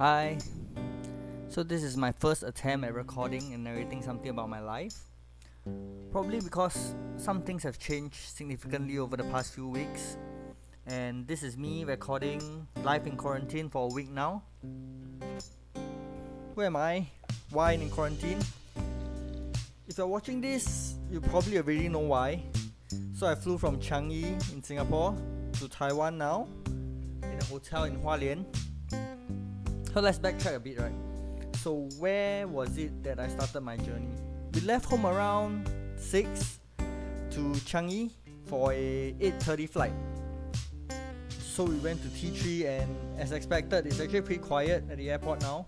Hi. So this is my first attempt at recording and narrating something about my life. Probably because some things have changed significantly over the past few weeks. And this is me recording live in quarantine for a week now. Where am I? Why in quarantine? If you're watching this, you probably already know why. So I flew from Changi in Singapore to Taiwan now, in a hotel in Hualien. So let's backtrack a bit, right? So where was it that I started my journey? We left home around 6 to Changi for a 8:30 flight. So we went to T3 and as expected, it's actually pretty quiet at the airport now.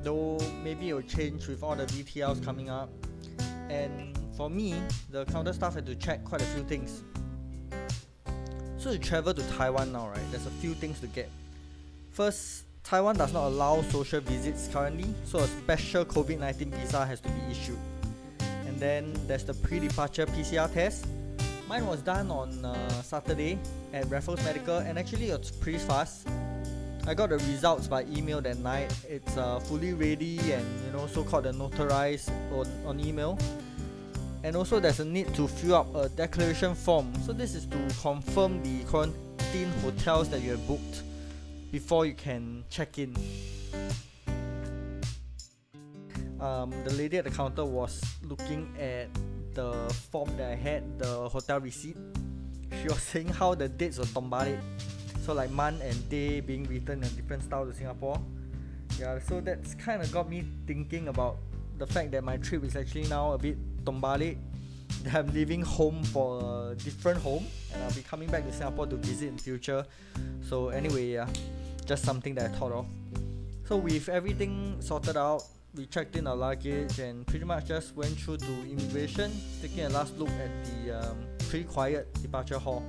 Though maybe it will change with all the VTLs coming up. And for me, the counter staff had to check quite a few things. So to travel to Taiwan now, right, there's a few things to get. First, Taiwan does not allow social visits currently, so a special COVID-19 visa has to be issued. And then there's the pre-departure PCR test. Mine was done on Saturday at Raffles Medical, and actually it's pretty fast. I got the results by email that night. It's fully ready and so-called notarized on email. And also there's a need to fill up a declaration form. So this is to confirm the quarantine hotels that you have booked before you can check in. The lady at the counter was looking at the form that I had, the hotel receipt. She was saying how the dates were tombalik, so like month and day being written in a different style to Singapore. Yeah, so that's kind of got me thinking about the fact that my trip is actually now a bit tombalik. That I'm leaving home for a different home and I'll be coming back to Singapore to visit in future. So anyway, yeah, just something that I thought of. So with everything sorted out, we checked in our luggage and pretty much just went through to immigration, taking a last look at the pretty quiet departure hall.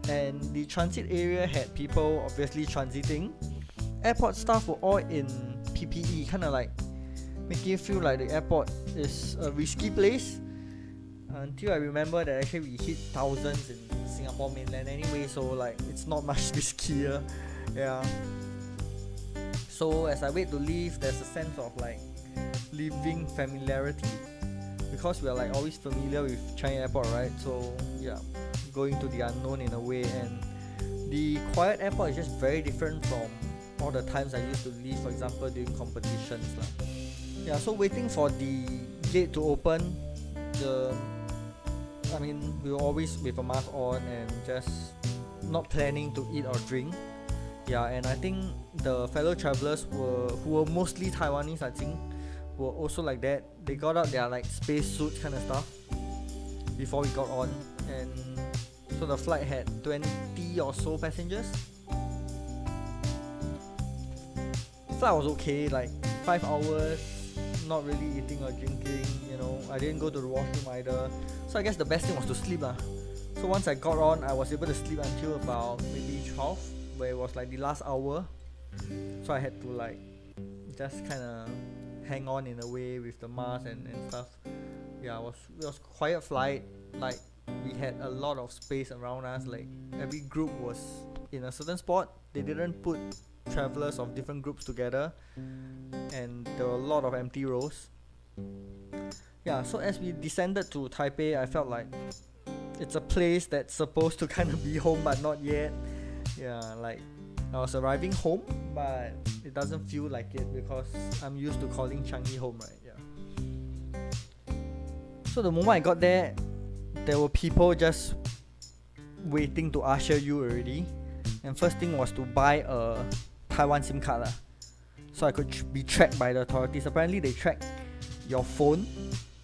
And the transit area had people obviously transiting. Airport staff were all in PPE, kind of like making you feel like the airport is a risky place. Until I remember that actually we hit thousands in Singapore mainland anyway, so like it's not much riskier. Yeah. So as I wait to leave, there's a sense of like leaving familiarity because we are like always familiar with Changi Airport, right? So yeah, going to the unknown in a way, and the quiet airport is just very different from all the times I used to leave, for example during competitions lah. Yeah, so waiting for the gate to open, we were always with a mask on and just not planning to eat or drink. Yeah, and I think the fellow travelers who were mostly Taiwanese, I think, were also like that. They got out their like space suits kind of stuff before we got on, and so the flight had 20 or so passengers. The flight was okay, like 5 hours, not really eating or drinking, I didn't go to the washroom either. So I guess the best thing was to sleep lah. So once I got on, I was able to sleep until about maybe 12, where it was like the last hour. So I had to like just kind of hang on in a way with the mask and stuff. Yeah, it was quiet flight. Like we had a lot of space around us. Like every group was in a certain spot. They didn't put travelers of different groups together, and there were a lot of empty rows. Yeah, so as we descended to Taipei, I felt like it's a place that's supposed to kind of be home but not yet. Yeah, like I was arriving home but it doesn't feel like it because I'm used to calling Changi home, right? Yeah. So the moment I got there were people just waiting to usher you already. And first thing was to buy a Taiwan SIM card lah, so I could be tracked by the authorities. Apparently they track your phone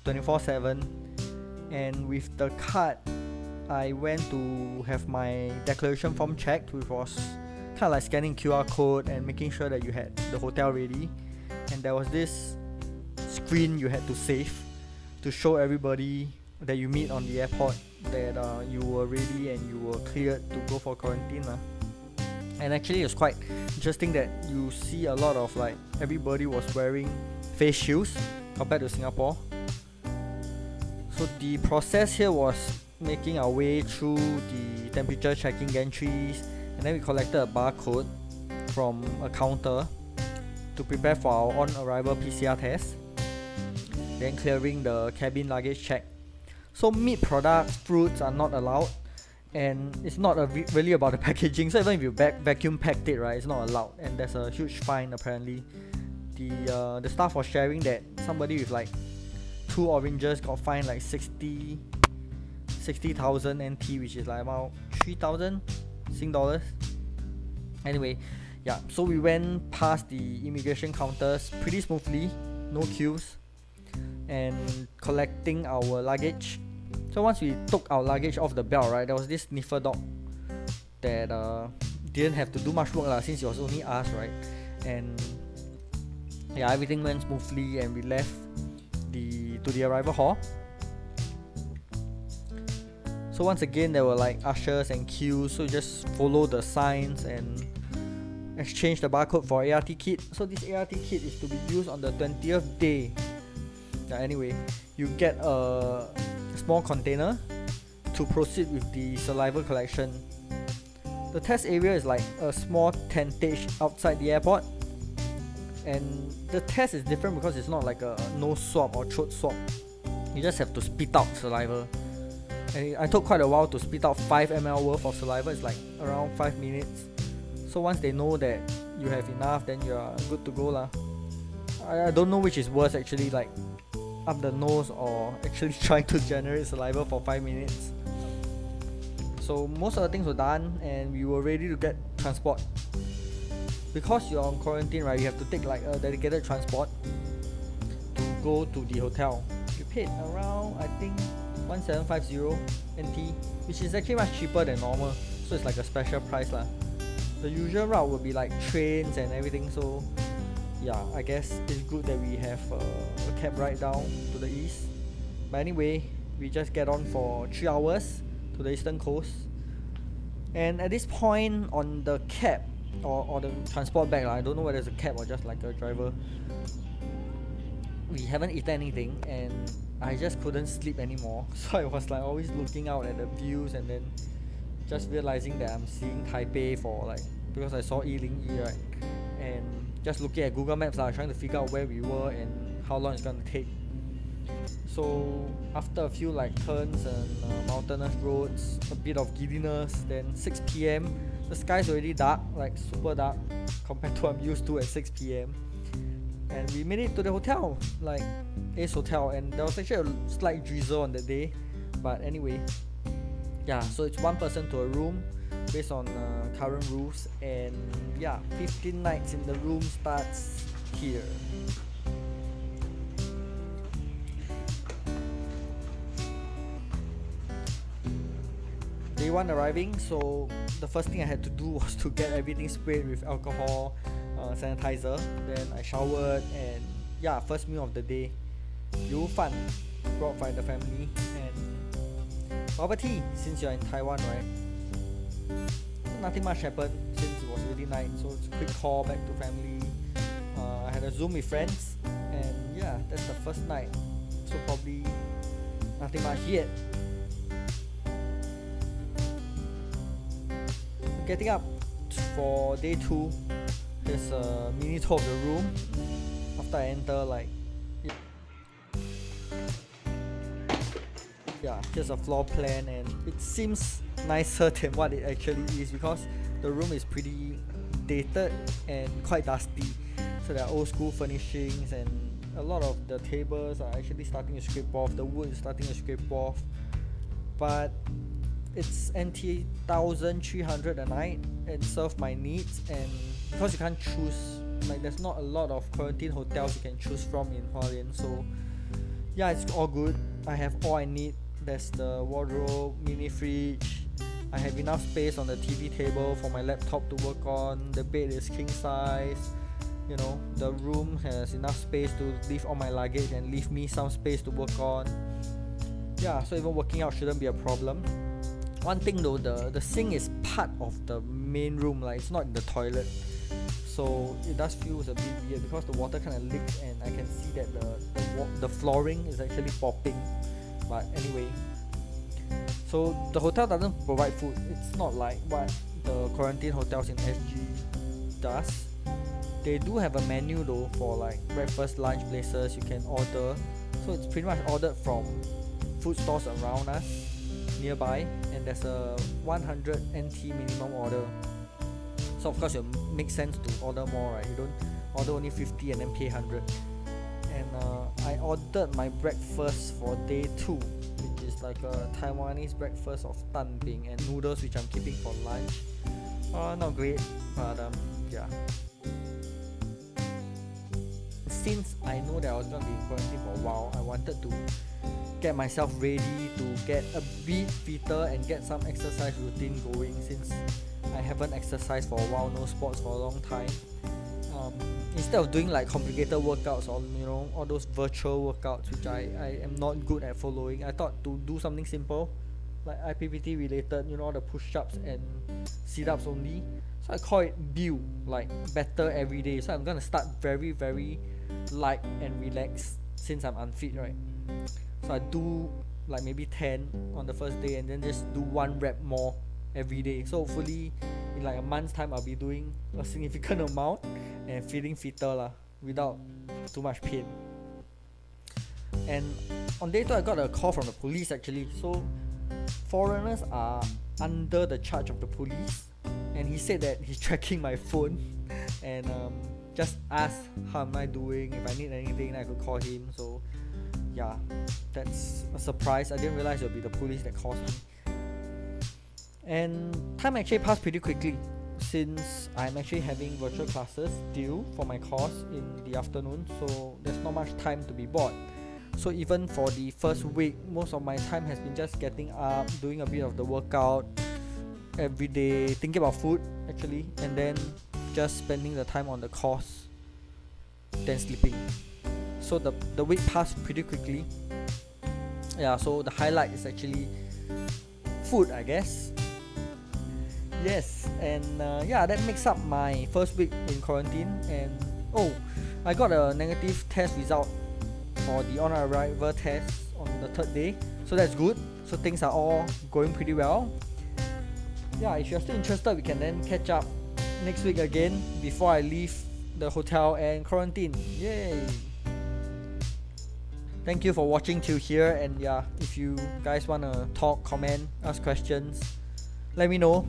24/7, and with the card I went to have my declaration form checked, which was kind of like scanning QR code and making sure that you had the hotel ready. And there was this screen you had to save to show everybody that you meet on the airport that you were ready and you were cleared to go for quarantine lah. And actually it's quite interesting that you see a lot of like everybody was wearing face shields compared to Singapore. So the process here was making our way through the temperature checking gantries, and then we collected a barcode from a counter to prepare for our on-arrival PCR test, then clearing the cabin luggage check. So meat products, fruits are not allowed, and it's not really about the packaging. So even if you vacuum packed it, right, it's not allowed, and there's a huge fine apparently. The staff was sharing that somebody with like 2 oranges got fined like 60,000 NT, which is like about 3,000 Sing dollars. Anyway, yeah, so we went past the immigration counters pretty smoothly, no queues, and collecting our luggage. So once we took our luggage off the belt, right, there was this sniffer dog that didn't have to do much work since it was only us, right? And yeah, everything went smoothly, and we left to the arrival hall. So once again, there were like ushers and queues, so just follow the signs and exchange the barcode for ART kit. So this ART kit is to be used on the 20th day. Anyway, you get a small container to proceed with the saliva collection. The test area is like a small tentage outside the airport, and the test is different because it's not like a nose swab or throat swab. You just have to spit out saliva, and I took quite a while to spit out 5 ml worth of saliva. It's like around 5 minutes. So once they know that you have enough, then you are good to go lah. I don't know which is worse actually, like up the nose or actually trying to generate saliva for 5 minutes. So most of the things were done, and we were ready to get transport. Because you're on quarantine, right, you have to take like a dedicated transport to go to the hotel. You paid around, I think, 1750 NT, which is actually much cheaper than normal, so it's like a special price lah. The usual route would be like trains and everything, so yeah, I guess it's good that we have a cab ride down to the east. But anyway, we just get on for 3 hours to the eastern coast, and at this point on the cab or the transport bag, I don't know whether it's a cab or just like a driver, we haven't eaten anything, and I just couldn't sleep anymore. So I was like always looking out at the views, and then just realizing that I'm seeing Taipei for like, because I saw Yiling Yi, right, and just looking at Google Maps, trying to figure out where we were and how long it's gonna take. So after a few like turns and mountainous roads, a bit of giddiness, then 6 p.m. the sky's already dark, like super dark compared to what I'm used to at 6 p.m. And we made it to the hotel, like Ace Hotel, and there was actually a slight drizzle on the day, but anyway, yeah, so it's 1 person to a room based on current rules, and yeah, 15 nights in the room starts here. Day 1 arriving, so the first thing I had to do was to get everything sprayed with alcohol, sanitizer. Then I showered, and yeah, first meal of the day, 油饭 brought by the family, and bubble tea since you're in Taiwan, right? Nothing much happened since it was really night, so it's a quick call back to family. I had a Zoom with friends, and yeah, that's the first night, so probably nothing much yet. Getting up for day 2, there's a mini tour of the room. After I enter, like, yeah, here's a floor plan, and it seems nicer than what it actually is because the room is pretty dated and quite dusty. So there are old school furnishings, and a lot of the tables are actually starting to scrape off, the wood is starting to scrape off, but it's NT 1,300 a night and serve my needs. And because you can't choose, like there's not a lot of quarantine hotels you can choose from in Hualien, so yeah, it's all good. I have all I need. There's the wardrobe, mini fridge, I have enough space on the TV table for my laptop to work on, the bed is king size, you know, the room has enough space to leave all my luggage and leave me some space to work on. Yeah, so even working out shouldn't be a problem. One thing though, the sink is part of the main room, like it's not in the toilet, so it does feel a bit weird because the water kind of leaks, and I can see that the flooring is actually popping. But anyway, so the hotel doesn't provide food. It's not like what the quarantine hotels in SG does. They do have a menu though for like breakfast, lunch places you can order. So it's pretty much ordered from food stores around us, nearby, and there's a 100 NT minimum order. So of course it makes sense to order more, right? You don't order only 50 and then pay 100. And I ordered my breakfast for day 2, which is like a Taiwanese breakfast of tan bing and noodles, which I'm keeping for lunch. Not great, but yeah. Since I know that I was going to be in quarantine for a while, I wanted to get myself ready to get a bit fitter and get some exercise routine going, since I haven't exercised for a while, no sports for a long time. Instead of doing like complicated workouts or all those virtual workouts, which I am not good at following, I thought to do something simple like IPPT related, all the push-ups and sit-ups only. So I call it build, like better every day. So I'm gonna start very very light and relaxed since I'm unfit, right? So I do like maybe 10 on the first day and then just do 1 rep more every day. So hopefully in like a month's time I'll be doing a significant amount and feeling fitter lah, without too much pain. And on day 2 I got a call from the police actually. So foreigners are under the charge of the police, and he said that he's tracking my phone and just asked how am I doing, if I need anything I could call him. So yeah, that's a surprise. I didn't realize it would be the police that calls me. And time actually passed pretty quickly, since I'm actually having virtual classes due for my course in the afternoon, so there's not much time to be bored. So even for the first week, most of my time has been just getting up, doing a bit of the workout every day, thinking about food actually, and then just spending the time on the course, then sleeping. So the week passed pretty quickly. Yeah, so the highlight is actually food, I guess. Yes, and yeah, that makes up my first week in quarantine. And I got a negative test result for the on arrival test on the 3rd day, so that's good. So things are all going pretty well. Yeah, if you're still interested, we can then catch up next week again before I leave the hotel and quarantine. Yay! Thank you for watching till here, and yeah, if you guys wanna talk, comment, ask questions, let me know.